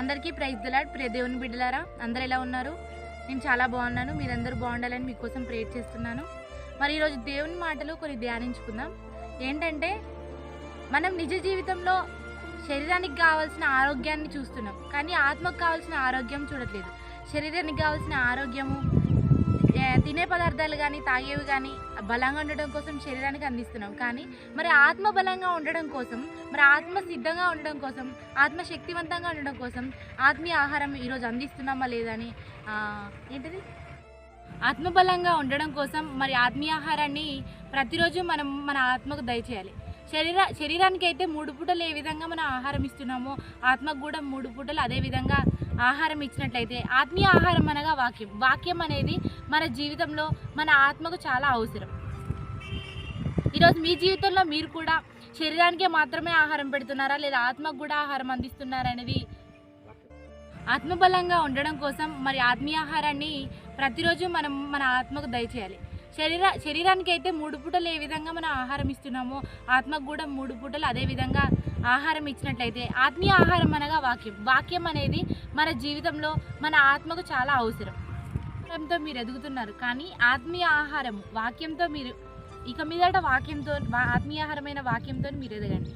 అందరికీ praise the lord. ప్రియ దేవుని బిడ్డలారా, అందరూ ఎలా ఉన్నారు? నేను చాలా బాగున్నాను. మీరందరూ బాగుండాలని మీకోసం ప్రేయర్ చేస్తున్నాను. మరి ఈరోజు దేవుని మాటలు కొన్ని ధ్యానించుకుందాం. ఏంటంటే, మనం నిజ జీవితంలో శరీరానికి కావాల్సిన ఆరోగ్యాన్ని చూస్తున్నాం, కానీ ఆత్మకు కావాల్సిన ఆరోగ్యం చూడట్లేదు. శరీరానికి కావాల్సిన ఆరోగ్యము తినే పదార్థాలు కానీ తాగేవి కానీ బలంగా ఉండడం కోసం శరీరానికి అందిస్తున్నాం, కానీ మరి ఆత్మ బలంగా ఉండడం కోసం, మరి ఆత్మ సిద్ధంగా ఉండడం కోసం, ఆత్మ శక్తివంతంగా ఉండడం కోసం ఆత్మీయ ఆహారం ఈరోజు అందిస్తున్నామా లేదని ఏంటిది ఆత్మబలంగా ఉండడం కోసం మరి ఆత్మీయ ఆహారాన్ని ప్రతిరోజు మనం మన ఆత్మకు దయచేయాలి. శరీరానికి అయితే 3 పూటలు ఏ విధంగా మనం ఆహారం ఇస్తున్నామో ఆత్మకు కూడా 3 పూటలు అదే విధంగా ఆహారం ఇచ్చినట్లయితే ఆత్మీయ ఆహారం అనగా వాక్యం అనేది మన జీవితంలో మన ఆత్మకు చాలా అవసరం. ఈరోజు మీ జీవితంలో మీరు కూడా శరీరానికే మాత్రమే ఆహారం పెడుతున్నారా, లేదా ఆత్మకు కూడా ఆహారం అందిస్తున్నారా అనేది ఆత్మబలంగా ఉండడం కోసం మరి ఆత్మీయ ఆహారాన్ని ప్రతిరోజు మనం మన ఆత్మకు దయచేయాలి. శరీరానికి అయితే 3 పూటలు ఏ విధంగా మనం ఆహారం ఇస్తున్నామో ఆత్మకు కూడా 3 పూటలు అదే విధంగా ఆహారం ఇచ్చినట్లయితే ఆత్మీయ ఆహారం అనగా వాక్యం అనేది మన జీవితంలో మన ఆత్మకు చాలా అవసరం. ఆహారంతో మీరు ఎదుగుతున్నారు, కానీ ఆత్మీయ ఆహారం వాక్యంతో మీరు ఇక మీదట ఆత్మీయ ఆహారమైన వాక్యంతో మీరు ఎదగండి.